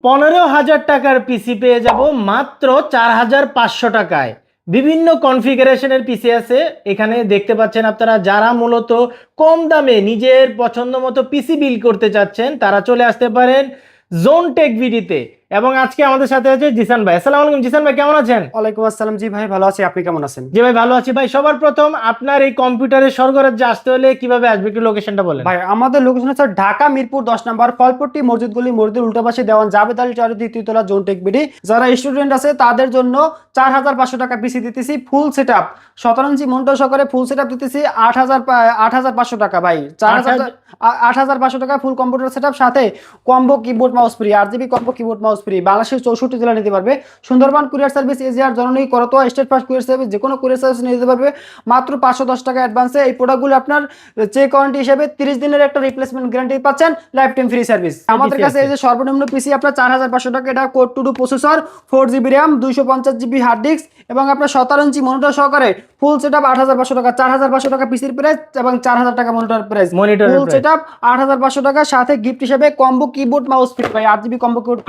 15,000 টাকার পিসি পেয়ে যাব মাত্র 4,500 টাকায়। বিভিন্ন কনফিগারেশনের পিসি আছে এখানে দেখতে পাচ্ছেন আপনারা। যারা মূলত কম দামে নিজের পছন্দ মতো পিসি বিল্ড করতে চাচ্ছেন তারা চলে আসতে পারেন জোন টেক ভিডিতে। এবং আজকে আমাদের সাথে আছে জিসান ভাই। আসসালামু আলাইকুম জিসান ভাই, কেমন আছেন? ওয়ালাইকুম আসসালাম। জি ভাই ভালো আছি, আপনি কেমন আছেন? জি ভাই ভালো আছি ভাই। সবার প্রথম আপনার এই কম্পিউটারের স্বর্গরাজ্যে আসতে হলে কিভাবে আসবে একটু লোকেশনটা বলেন। ভাই আমাদের লোকেশন হচ্ছে ঢাকা মিরপুর 10 নম্বর ফলপট্টি মসজিদ গলি, মসজিদের উল্টা পাশে দেওয়ান জাবেদ আলী টাওয়ার, দ্বিতীয় তলা, জোন টেক বিডি। যারা স্টুডেন্ট আছে তাদের জন্য 4,500 টাকা পিসি দিতেছি ফুল সেটআপ 17 ইঞ্চি মনিটর সহকারে ফুল সেটআপ দিতেছি 8,500 টাকা ভাই। 8,500 টাকা ফুল কম্পিউটার সেটআপ, সাথে combo keyboard mouse free, 8 GB combo keyboard mouse free. বাংলাদেশের 64 জেলা নিতে পারবে। সুন্দরবন কুরিয়ার সার্ভিস, এজিআর, জননী, Karatoya, state first courier service, যে কোনো কুরিয়ার সার্ভিস নিতে পারবে মাত্র 510 টাকা অ্যাডভান্সে। এই প্রোডাক্টগুলো আপনার চেক ওয়ারেন্টি হিসেবে 30 দিনের একটা রিপ্লেসমেন্ট গ্যারান্টি পাচ্ছেন, লাইফ টাইম ফ্রি সার্ভিস। আমাদের কাছে এই যে সর্বনিম্ন পিসি আপনার 4,500 টাকা, এটা core two duo processor, 4 GB RAM, 250 GB hard disk এবং আপনার 17 ইঞ্চি মনিটর সহকারে ফুল সেটআপ 8,500 টাকা। 4,500 টাকা পিসির প্রাইস এবং 4,000 টাকা মনিটর প্রাইস। ফুল সেটআপ 8,500 টাকা, সাথে গিফট হিসেবে কম্বো কিবোর্ড মাউস ফ্রি ভাই। 8 GB combo keyboard,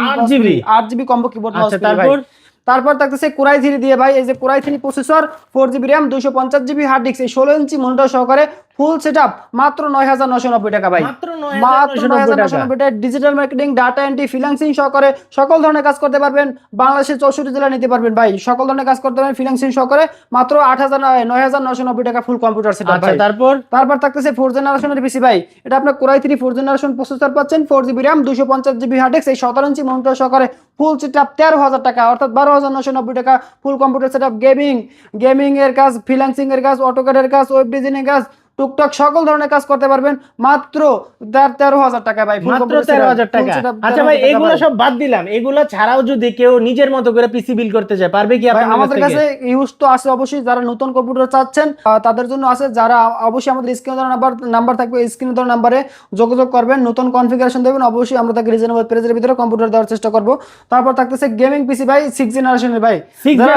8 GB combo keyboard mouse free ভাই। তারপর থাকতেছে কোরাই 3 দিয়ে ভাই, এই যে core i 3 processor, 4 GB RAM, 250 GB hard disk, এই 16 ইঞ্চি মনিটর সহকারে ফুল সেটআপ মাত্র 9,990 টাকা ভাই। মাত্র 9,990 টাকা। Digital marketing, data entry, freelancing সহকারে সকল ধরনের কাজ করতে পারবেন। বাংলাদেশের 64 জেলা নিতে পারবেন ভাই। সকল ধরনের কাজ করতে পারবেন ফ্রিল্যান্সিং সহকারে মাত্র 9,990 টাকা ফুল কম্পিউটার সেটআপ ভাই। তারপর থাকতেছে 4 জেনারেশনের পিসি ভাই। এটা আপনার কোরাই 3 4 জেনারেশন প্রসেসর পাচ্ছেন, 4 GB RAM, 250 GB hard disk, এই 17 ইঞ্চি মনিটর সহকারে ফুল সেটআপ 13,000 টাকা, অর্থাৎ 12,990 টাকা ফুল কম্পিউটার সেটআপ। গেমিং এর কাজ, ফ্রিল্যান্সিং এর কাজ, অটোক্যাড এর কাজ, ওয়েব ডিজাইনিং এর কাজ, টুকটাক সকল ধরনের কাজ করতে পারবেন মাত্র 13,000 টাকা ভাই। মাত্র 13,000 টাকা। আচ্ছা ভাই, এগুলো সব বাদ দিলাম, এগুলো ছাড়াও যদি কেউ নিজের মতো করে পিসি বিল্ড করতে চায় পারবে কি আপনাদের কাছে? আমাদের কাছে ইউজ তো আছে অবশ্যই। যারা নতুন কম্পিউটার চাচ্ছেন তাদের জন্য আছে। যারা অবশ্যই আমাদের স্ক্রিনে দেওয়া নাম্বার থাকবে, স্ক্রিনে দেওয়া নাম্বারে যোগাযোগ করবেন, নতুন কনফিগারেশন দেবেন, অবশ্যই আমরা তাকে রিজনেবল প্রাইসের ভিতরে কম্পিউটার দেওয়ার চেষ্টা করব। তারপর থাকতেছে গেমিং পিসি ভাই, 6 জেনারেশনের ভাই। যারা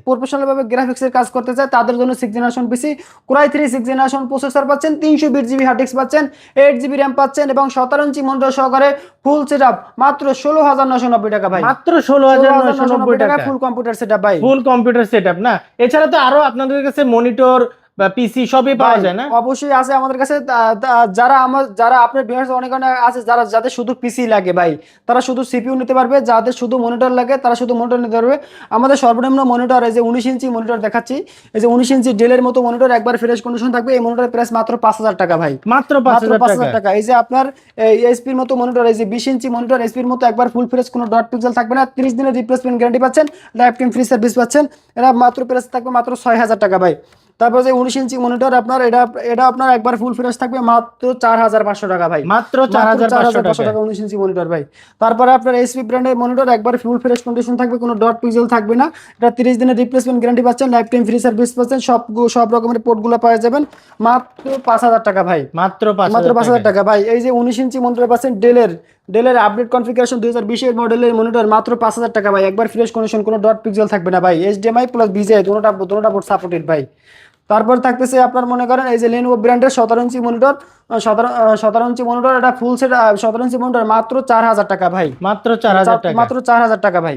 প্রফেশনাল ভাবে গ্রাফিক্সের কাজ করতে চায় তাদের জন্য 6 জেনারেশন পিসি। কোরাই 3 6 জেনারেশন প্রসেসর পাচ্ছেন, 320 জিবি হার্ড ডিস্ক পাচ্ছেন, 8 জিবি র্যাম পাচ্ছেন এবং 17 ইঞ্চি মনিটর সহকারে ফুল সেটআপ মাত্র 16,990 টাকা ভাই। মাত্র 16,990 টাকা ফুল কম্পিউটার সেটআপ ভাই। ফুল কম্পিউটার সেটআপ না, এছাড়া তো আরো আপনাদের কাছে মনিটর বা পিসি সবই পাওয়া যায় না? অবশ্যই আছে আমাদের কাছে। যারা আপনার ভিউয়ার্স অনেক আছে যাদের শুধু পিসি লাগে ভাই, তারা শুধু সিপিইউ নিতে পারবে। যাদের শুধু মনিটর লাগে তারা শুধু মনিটর নিতে পারবে। আমাদের সর্বনিম্ন মনিটর এই যে 19 ইঞ্চি মনিটর দেখাচ্ছি, এই যে 19 ইঞ্চি ডেলের মতো মনিটর, একবার ফ্রেশ কন্ডিশন থাকবে। এই মনিটরের প্রাইস মাত্র 5,000 টাকা ভাই। মাত্র 5,000 টাকা। এই যে আপনার এইচপির মতো মনিটর, এই যে 20 ইঞ্চি মনিটর এইচপির মতো, একবার ফুল ফ্রেশ, কোনো ডট পিক্সেল থাকবে না, 30 দিনের রিপ্লেসমেন্ট গ্যারান্টি পাচ্ছেন, লাইফ টাইম ফ্রি সার্ভিস পাচ্ছেন। এরা মাত্র প্রাইস থাকবে মাত্র 6,000 টাকা ভাই। তারপর যে 19 ইঞ্চি মনিটর আপনার, এটা আপনার একবার ফুল ফ্রেশ থাকবে মাত্র 4,500 টাকা ভাই। মাত্র 4,500 টাকা 19 ইঞ্চি মনিটর ভাই। তারপরে আপনার এইচপি ব্র্যান্ডের মনিটর, একবার ফুল ফ্রেশ কন্ডিশন থাকবে, কোনো ডট পিক্সেল থাকবে না। এটা 30 দিনের রিপ্লেসমেন্ট গ্যারান্টি পাচ্ছেন, লাইফ টাইম ফ্রি সার্ভিস পাচ্ছেন। সব রকমের পোর্টগুলো পাওয়া যাবেন মাত্র 5,000 টাকা ভাই। মাত্র 5,000 টাকা ভাই। এই যে 19 ইঞ্চি মনিটর পাচ্ছেন ডেলের আপডেট কনফিগারেশন 2020 এর মডেলের মনিটর, মাত্র 5,000 টাকা ভাই। একবার ফ্রেশ কন্ডিশন, কোনো ডট পিক্সেল থাকবে না ভাই। এইচডিএমআই প্লাস ভিজিএ দুটোটা পোর্ট সাপোর্টেড ভাই। তারপর থাকতেছে আপনার মনে করেন এই যে লেনোভো ব্র্যান্ডের 17 ইঞ্চি মনিটর, 17 ইঞ্চি মনিটর, এটা ফুল সেট 17 ইঞ্চি মনিটর মাত্র 4,000 টাকা ভাই। মাত্র 4,000 টাকা। মাত্র 4,000 টাকা ভাই।